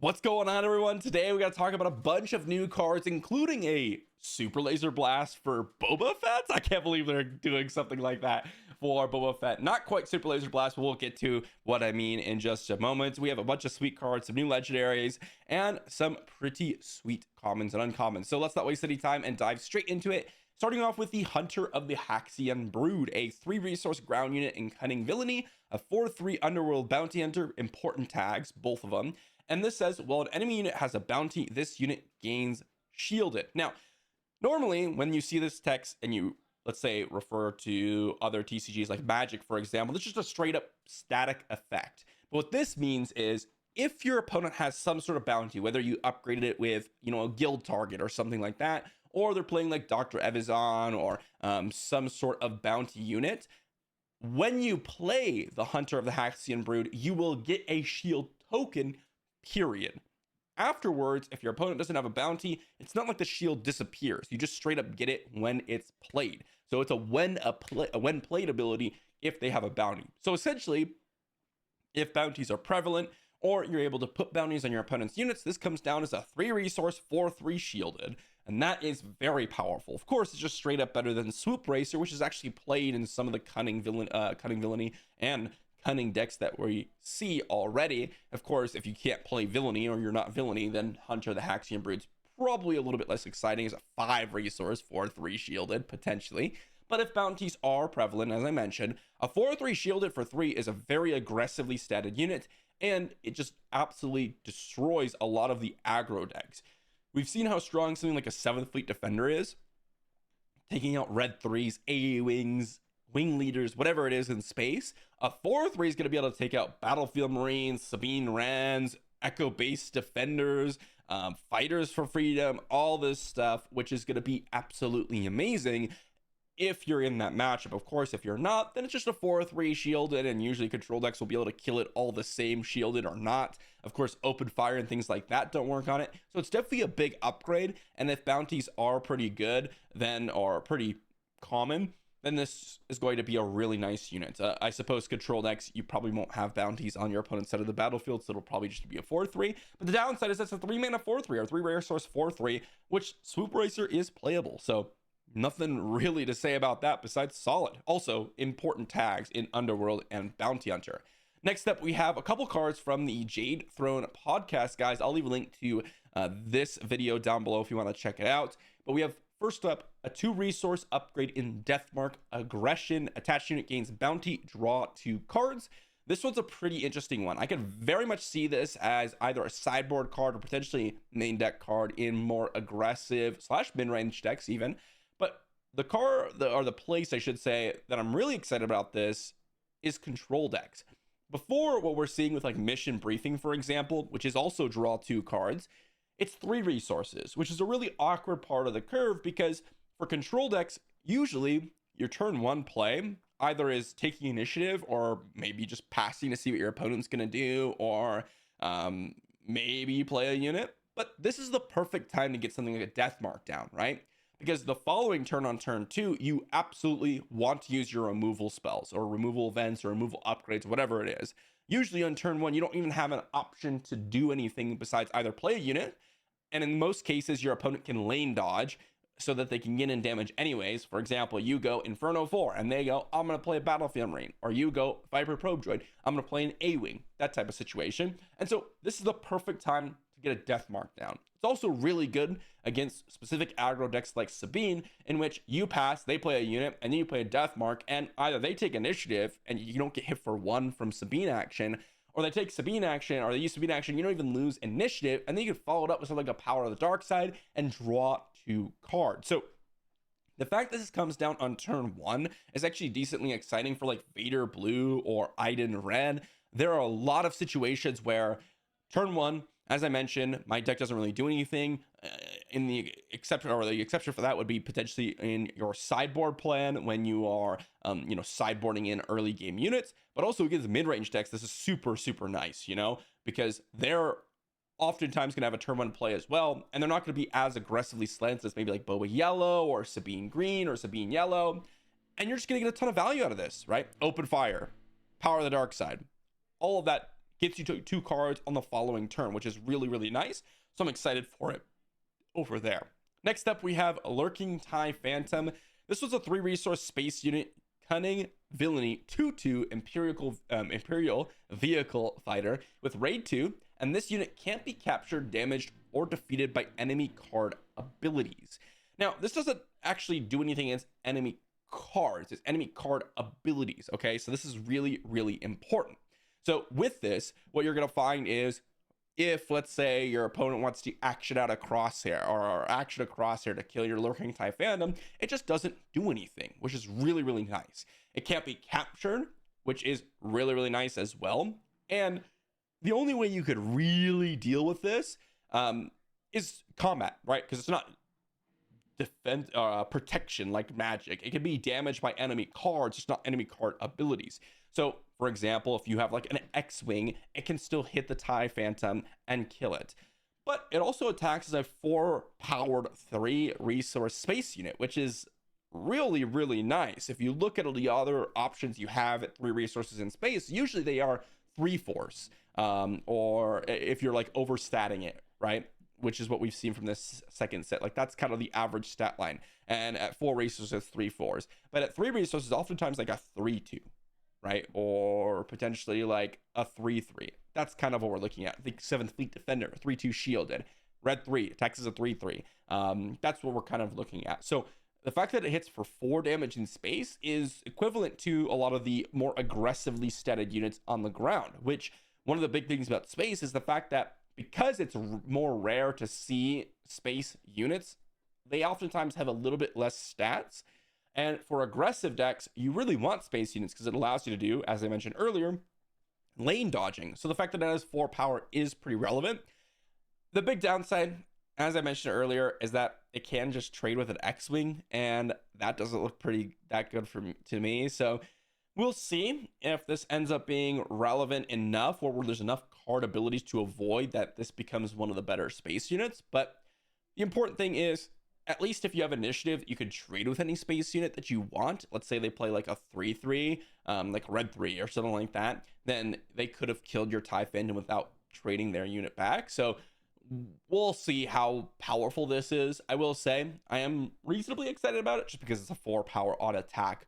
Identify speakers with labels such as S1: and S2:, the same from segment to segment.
S1: What's going on, everyone? Today we got to talk about a bunch of new cards, including a super laser blast for Boba Fett. I can't believe they're doing something like that for Boba Fett. Not quite super laser blast, but we'll get to what I mean in just a moment. We have a bunch of sweet cards, some new legendaries, and some pretty sweet commons and uncommons. So let's not waste any time and dive straight into it. Starting off with the Hunter of the Haxion Brood, a 3-resource ground unit in Cunning Villainy, a 4/3 Underworld Bounty Hunter, important tags, both of them. And this says, well, an enemy unit has a bounty, this unit gains shielded. Now, normally when you see this text and you, let's say, refer to other TCGs like Magic, for example, it's just a straight up static effect. But what this means is if your opponent has some sort of bounty, whether you upgraded it with, a guild target or something like that, or they're playing like Dr. Evazan or some sort of bounty unit, when you play the Hunter of the Haxion Brood, you will get a shield token, period. Afterwards, if your opponent doesn't have a bounty, it's not like the shield disappears. You just straight up get it when it's played. So it's a when played ability if they have a bounty. So essentially, if bounties are prevalent or you're able to put bounties on your opponent's units, this comes down as a 3-resource 4/3 shielded, and that is very powerful. Of course, it's just straight up better than Swoop Racer, which is actually played in some of the Cunning Villainy and Cunning decks that we see already. Of course, if you can't play Villainy or you're not Villainy, then Hunter the Haxion Brood's probably a little bit less exciting as a 5-resource 4/3 shielded, potentially. But if bounties are prevalent, as I mentioned, a 4/3 shielded for 3 is a very aggressively statted unit, and it just absolutely destroys a lot of the aggro decks. We've seen how strong something like a 7th Fleet Defender is, taking out red 3s, AA wings, wing leaders, whatever it is in space. A 4/3 is going to be able to take out Battlefield Marines, Sabine Rans, Echo Base Defenders, Fighters for Freedom, all this stuff, which is going to be absolutely amazing if you're in that matchup. Of course, if you're not, then it's just a 4/3 shielded, and usually control decks will be able to kill it all the same, shielded or not. Of course, open fire and things like that don't work on it. So it's definitely a big upgrade, and if bounties are pretty good, then, or pretty common, then this is going to be a really nice unit. I suppose control decks, you probably won't have bounties on your opponent's side of the battlefield, so it'll probably just be a 4/3. But the downside is that's a 3-mana 4/3 or 3-resource 4/3, which Swoop Racer is playable. So nothing really to say about that besides solid. Also, important tags in Underworld and Bounty Hunter. Next up, we have a couple cards from the Jade Throne podcast, guys. I'll leave a link to this video down below if you want to check it out. But we have, first up, a 2-resource upgrade in Deathmark Aggression. Attached unit gains bounty, draw 2 cards. This one's a pretty interesting one. I could very much see this as either a sideboard card or potentially main deck card in more aggressive / mid-range decks even. But the card, or the place I should say, that I'm really excited about this is control decks. Before, what we're seeing with like Mission Briefing, for example, which is also draw 2 cards, it's 3 resources, which is a really awkward part of the curve, because for control decks, usually your turn 1 play either is taking initiative or maybe just passing to see what your opponent's going to do, or maybe you play a unit. But this is the perfect time to get something like a Death Mark down, right? Because the following turn, on turn 2, you absolutely want to use your removal spells or removal events or removal upgrades, whatever it is. Usually on turn 1, you don't even have an option to do anything besides either play a unit, and in most cases, your opponent can lane dodge so that they can get in damage anyways. For example, you go Inferno 4, and they go, I'm going to play a Battlefield Marine. Or you go Viper Probe Droid, I'm going to play an A-Wing, that type of situation. And so this is the perfect time to get a Death Mark down. It's also really good against specific aggro decks like Sabine, in which you pass, they play a unit, and then you play a Death Mark, and either they take initiative, and you don't get hit for 1 from Sabine action, or they take Sabine action, or they use Sabine action, you don't even lose initiative, and then you can follow it up with something like a Power of the Dark Side and draw 2 cards. So the fact that this comes down on turn 1 is actually decently exciting for like Vader Blue or Iden Red. There are a lot of situations where turn 1, as I mentioned, my deck doesn't really do anything. In the exception, or the exception for that would be potentially in your sideboard plan when you are, sideboarding in early game units. But also against mid-range decks, this is super, super nice, because they're oftentimes going to have a turn 1 play as well, and they're not going to be as aggressively slanted as maybe like Boba Yellow or Sabine Green or Sabine Yellow. And you're just going to get a ton of value out of this, right? Open Fire, Power of the Dark Side, all of that gets you to 2 cards on the following turn, which is really, really nice. So I'm excited for it over there. Next up, we have Lurking TIE Phantom. This was a 3-resource space unit, Cunning Villainy 2/2 Imperial Vehicle Fighter with Raid 2, and this unit can't be captured, damaged, or defeated by enemy card abilities. Now, this doesn't actually do anything against enemy cards, it's enemy card abilities, okay? So this is really, really important. So with this, what you're going to find is if, let's say, your opponent wants to action out a crosshair or action a crosshair to kill your Lurking TIE Phantom, it just doesn't do anything, which is really, really nice. It can't be captured, which is really, really nice as well. And the only way you could really deal with this is combat, right? Because it's not defense protection like magic. It can be damaged by enemy cards, just not enemy card abilities. So for example, if you have like an X-Wing, it can still hit the TIE Phantom and kill it. But it also attacks as a 4-powered 3-resource space unit, which is really, really nice. If you look at the other options you have at 3 resources in space, usually they are 3-force, or if you're like overstatting it, right? Which is what we've seen from this second set. Like that's kind of the average stat line. And at 4 resources, 3-4s. But at 3 resources, oftentimes like a 3-2, right? Or potentially like a 3-3. That's kind of what we're looking at. I think 7th Fleet Defender, 3-2 shielded. Red 3, attacks as a 3-3. That's what we're kind of looking at. So the fact that it hits for 4 damage in space is equivalent to a lot of the more aggressively statted units on the ground, which one of the big things about space is the fact that because it's more rare to see space units, they oftentimes have a little bit less stats. And for aggressive decks, you really want space units because it allows you to do, as I mentioned earlier, lane dodging. So the fact that it has 4 power is pretty relevant. The big downside, as I mentioned earlier, is that it can just trade with an X-Wing, and that doesn't look that good to me. So we'll see if this ends up being relevant enough, or where there's enough card abilities to avoid that this becomes one of the better space units. But the important thing is, at least if you have initiative, you can trade with any space unit that you want. Let's say they play like a 3-3, like Red 3 or something like that. Then they could have killed your TIE Phantom without trading their unit back. So we'll see how powerful this is. I will say I am reasonably excited about it just because it's a 4-power auto attack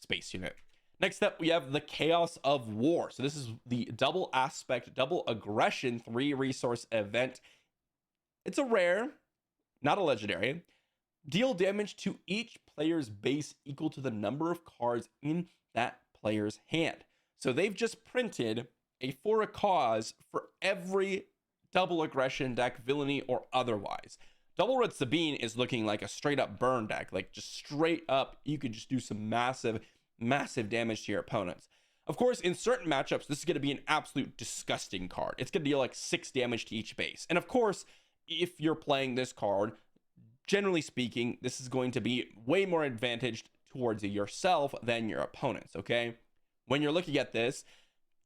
S1: space unit. Next up, we have the Chaos of War. So this is the double aspect, double aggression 3-resource event. It's a rare, not a legendary. Deal damage to each player's base equal to the number of cards in that player's hand. So they've just printed a for a cause for every double aggression deck, villainy or otherwise. Double Red Sabine is looking like a straight up burn deck, like just straight up, you could just do some massive damage to your opponents. Of course, in certain matchups, this is going to be an absolute disgusting card. It's going to deal like 6 damage to each base. And of course, if you're playing this card, generally speaking, this is going to be way more advantaged towards yourself than your opponents, okay? When you're looking at this,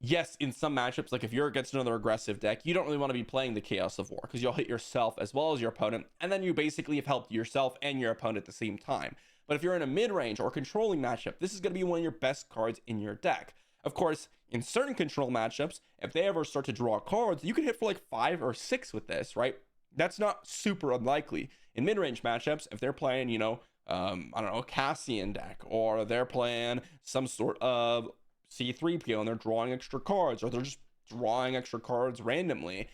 S1: yes, in some matchups, like if you're against another aggressive deck, you don't really want to be playing the Chaos of War because you'll hit yourself as well as your opponent, and then you basically have helped yourself and your opponent at the same time. But if you're in a mid-range or controlling matchup, this is going to be one of your best cards in your deck. Of course, in certain control matchups, if they ever start to draw cards, you can hit for like 5 or 6 with this, right? That's not super unlikely. In mid-range matchups, if they're playing, I don't know, a Haxion deck, or they're playing some sort of C3PO and they're drawing extra cards, or they're just drawing extra cards randomly,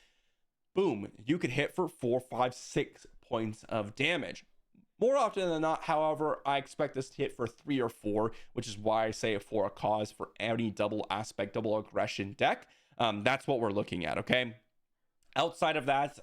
S1: boom, you could hit for 4, 5, 6 points of damage. More often than not, however, I expect this to hit for 3 or 4, which is why I say for a cause for any double aspect, double aggression deck. That's what we're looking at, okay? Outside of that,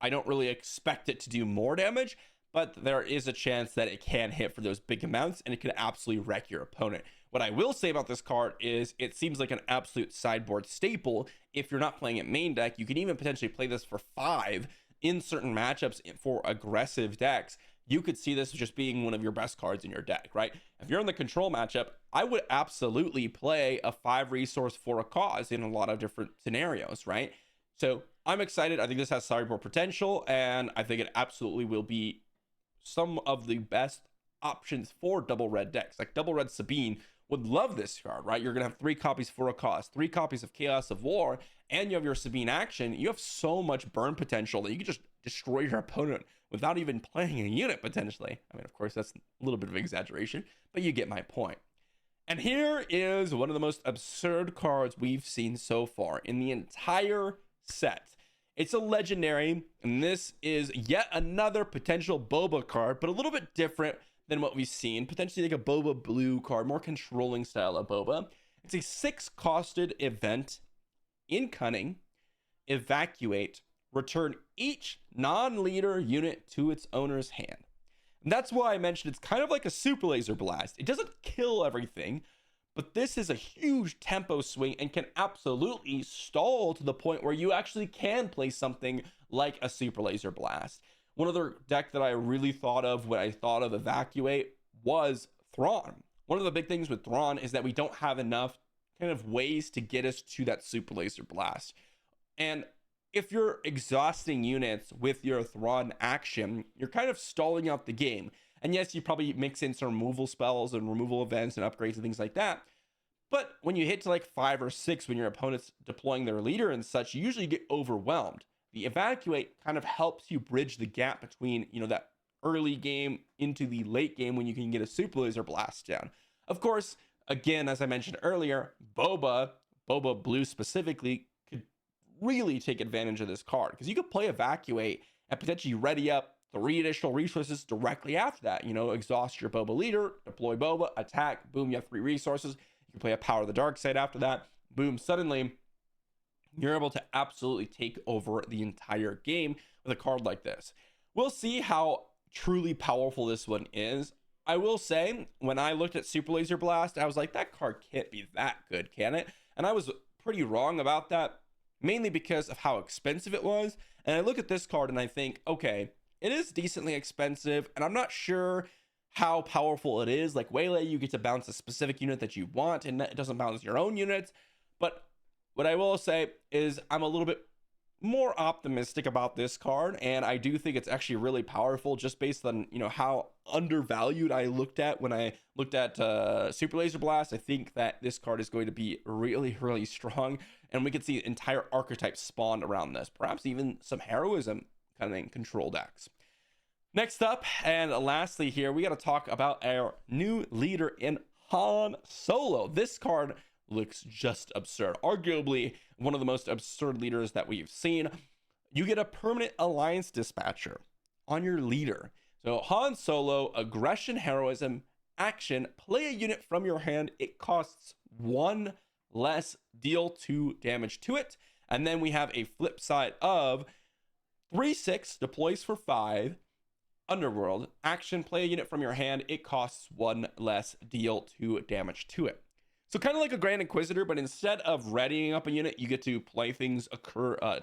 S1: I don't really expect it to do more damage, but there is a chance that it can hit for those big amounts, and it could absolutely wreck your opponent. What I will say about this card is it seems like an absolute sideboard staple. If you're not playing it main deck, you can even potentially play this for 5 in certain matchups for aggressive decks. You could see this just being one of your best cards in your deck, right? If you're in the control matchup, I would absolutely play a 5-resource for a cause in a lot of different scenarios, right? So I'm excited. I think this has sideboard potential, and I think it absolutely will be some of the best options for double red decks. Like double red Sabine would love this card, right? You're gonna have 3 copies for a cost, 3 copies of Chaos of War, and you have your Sabine Action. You have so much burn potential that you can just destroy your opponent without even playing a unit potentially. I mean, of course, that's a little bit of exaggeration, but you get my point. And here is one of the most absurd cards we've seen so far in the entire set. It's a legendary, and this is yet another potential Boba card, but a little bit different than what we've seen. Potentially like a Boba blue card, more controlling style of Boba. It's a 6-costed event in Cunning. Evacuate. Return each non-leader unit to its owner's hand. And that's why I mentioned it's kind of like a Super Laser Blast. It doesn't kill everything, but this is a huge tempo swing and can absolutely stall to the point where you actually can play something like a Super Laser Blast. One other deck that I really thought of when I thought of Evacuate was Thrawn. One of the big things with Thrawn is that we don't have enough kind of ways to get us to that Super Laser Blast. And if you're exhausting units with your Thrawn action, you're kind of stalling out the game. And yes, you probably mix in some removal spells and removal events and upgrades and things like that. But when you hit to like 5 or 6, when your opponent's deploying their leader and such, you usually get overwhelmed. The Evacuate kind of helps you bridge the gap between, that early game into the late game when you can get a Super Laser Blast down. Of course, again, as I mentioned earlier, Boba Blue specifically, could really take advantage of this card because you could play Evacuate and potentially ready up 3 additional resources directly after that. Exhaust your Boba leader, deploy Boba, attack, boom, you have 3 resources. You can play a Power of the Dark Side after that, boom, suddenly you're able to absolutely take over the entire game with a card like this. We'll see how truly powerful this one is. I will say, when I looked at Super Laser Blast, I was like, that card can't be that good, can it? And I was pretty wrong about that, mainly because of how expensive it was. And I look at this card and I think, okay, it is decently expensive, and I'm not sure how powerful it is. Like Waylay, you get to bounce a specific unit that you want, and it doesn't bounce your own units. But what I will say is I'm a little bit more optimistic about this card, and I do think it's actually really powerful just based on how undervalued I looked at when I looked at Super Laser Blast. I think that this card is going to be really, really strong, and we could see entire archetypes spawned around this, perhaps even some heroism kind of control decks. Next up, and lastly here, we got to talk about our new leader in Han Solo. This card looks just absurd, arguably one of the most absurd leaders that we've seen. You get a permanent alliance dispatcher on your leader. So Han Solo, aggression, heroism, action, play a unit from your hand. It costs 1 less, deal 2 damage to it. And then we have a flip side of 3/6, deploys for 5. Underworld, action, play a unit from your hand. It costs 1 less, deal 2 damage to it. So kind of like a Grand Inquisitor, but instead of readying up a unit, you get to play things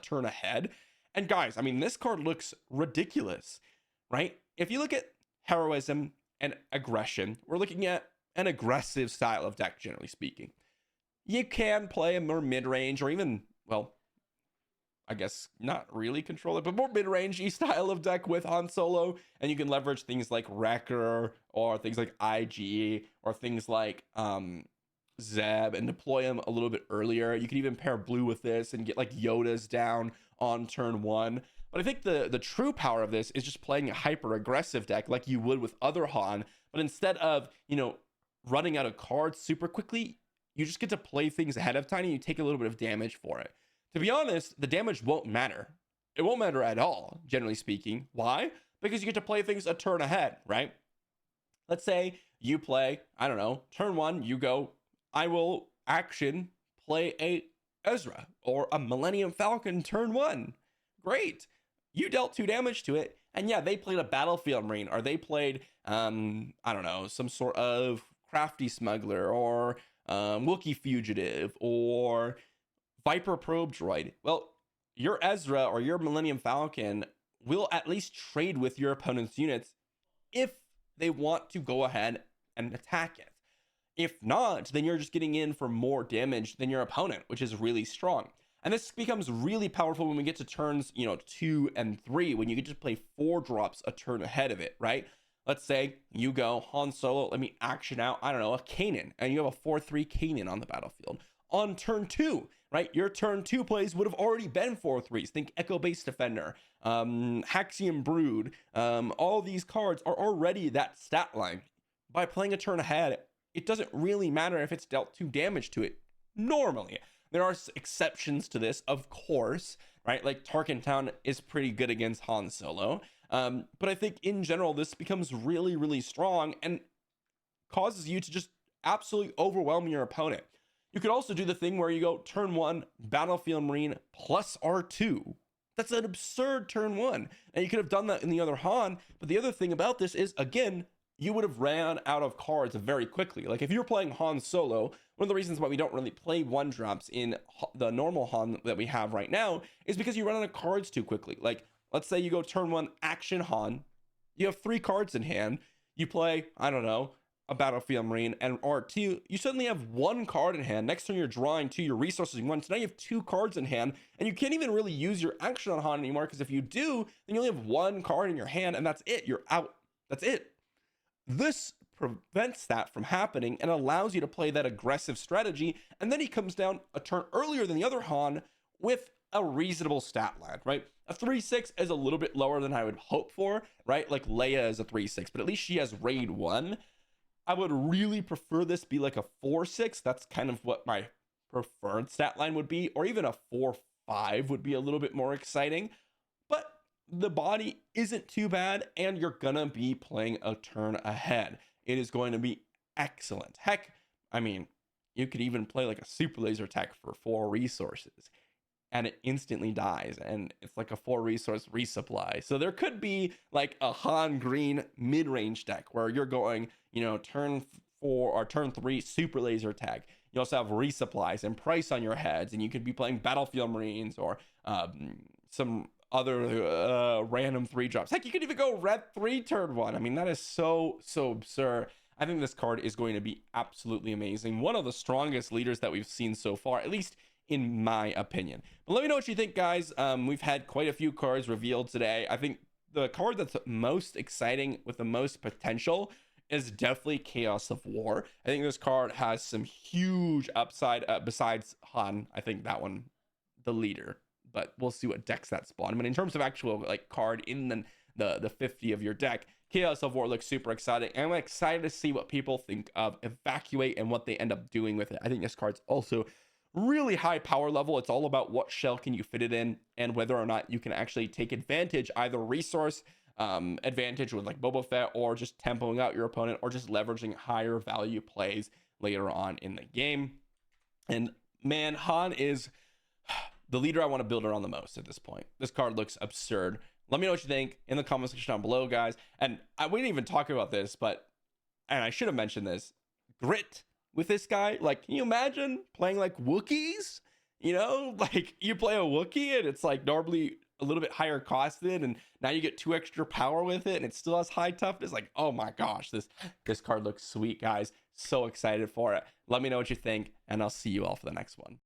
S1: turn ahead. And guys, I mean, this card looks ridiculous, right? If you look at heroism and aggression, we're looking at an aggressive style of deck, generally speaking. You can play a more mid-range or even, well, I guess not really controller, but more mid-range style of deck with Han Solo, and you can leverage things like Wrecker or things like IG or things like Zeb and deploy them a little bit earlier. You can even pair blue with this and get like Yoda's down on turn 1. But I think the true power of this is just playing a hyper aggressive deck like you would with other Han, but instead of running out of cards super quickly, you just get to play things ahead of time and you take a little bit of damage for it. To be honest, the damage won't matter. It won't matter at all, generally speaking. Why? Because you get to play things a turn ahead, right? Let's say you play, I don't know, turn 1, you go, I will action play a Ezra or a Millennium Falcon turn 1. Great. You dealt 2 damage to it. And yeah, they played a Battlefield Marine, or they played, I don't know, some sort of Crafty Smuggler or Wookiee Fugitive or Viper Probe Droid. Well, your Ezra or your Millennium Falcon will at least trade with your opponent's units if they want to go ahead and attack it. If not, then you're just getting in for more damage than your opponent, which is really strong. And this becomes really powerful when we get to turns, 2 and 3, when you get to play 4 drops a turn ahead of it, right? let's say you go Han Solo, let me action out, I don't know, a Kanan, and you have a 4-3 Kanan on the battlefield. On turn 2, right, your turn 2 plays would have already been 4-3s. Think Echo Base Defender, Haxion Brood. All these cards are already that stat line. By playing a turn ahead, it doesn't really matter if it's dealt 2 damage to it normally. There are exceptions to this, of course, right? Like Tarkin Town is pretty good against Han Solo. But I think in general, this becomes really, really strong and causes you to just absolutely overwhelm your opponent. You could also do the thing where you go turn 1, Battlefield Marine plus R2. That's an absurd turn 1. And you could have done that in the other Han. But the other thing about this is, again, you would have ran out of cards very quickly. Like if you're playing Han Solo, one of the reasons why we don't really play 1-drops in the normal Han that we have right now is because you run out of cards too quickly. Like let's say you go turn 1 action Han, you have 3 cards in hand, you play, I don't know, a Battlefield Marine and R2, you suddenly have 1 card in hand. Next turn you're drawing 2, your resources 1, so now you have 2 cards in hand, and you can't even really use your action on Han anymore, because if you do, then you only have 1 card in your hand, and that's it, you're out. That's it. This prevents that from happening and allows you to play that aggressive strategy, and then he comes down a turn earlier than the other Han with a reasonable stat line, right? A 3-6 is a little bit lower than I would hope for, right? Like Leia is a 3-6, but at least she has raid 1. I would really prefer this be like a 4-6. That's kind of what my preferred stat line would be, or even a 4-5 would be a little bit more exciting. But the body isn't too bad, and you're gonna be playing a turn ahead. It is going to be excellent. Heck, I mean, you could even play like a super laser tech for 4 resources, and it instantly dies, and it's like a 4 resource resupply. So there could be like a Han Green mid-range deck where you're going, you know, turn 4 or turn 3 super laser tag. You also have resupplies and price on your heads, and you could be playing Battlefield Marines or some other random 3-drops. Heck, you could even go red 3 turn 1. I mean, that is so absurd. I think this card is going to be absolutely amazing. One of the strongest leaders that we've seen so far, at least in my opinion. But let me know what you think, guys. We've had quite a few cards revealed today. I think the card that's most exciting with the most potential is definitely Chaos of War. I think this card has some huge upside besides Han. I think that one, the leader, but we'll see what decks that spawn. But in terms of actual like card in the 50 of your deck, Chaos of War looks super exciting. And I'm excited to see what people think of Evacuate and what they end up doing with it. I think this card's also really high power level. It's all about what shell can you fit it in and whether or not you can actually take advantage, either resource advantage with like Boba Fett, or just tempoing out your opponent, or just leveraging higher value plays later on in the game. And man, Han is the leader I want to build around the most at this point. This card looks absurd. Let me know what you think in the comment section down below, guys. And we didn't even talk about this, but, and I should have mentioned this, Grit with this guy. Like, can you imagine playing like Wookiees? You know, like you play a Wookiee and it's like normally a little bit higher costed, and now you get 2 extra power with it, and it still has high toughness. Like, oh my gosh, this card looks sweet, guys. So excited for it. Let me know what you think, and I'll see you all for the next one.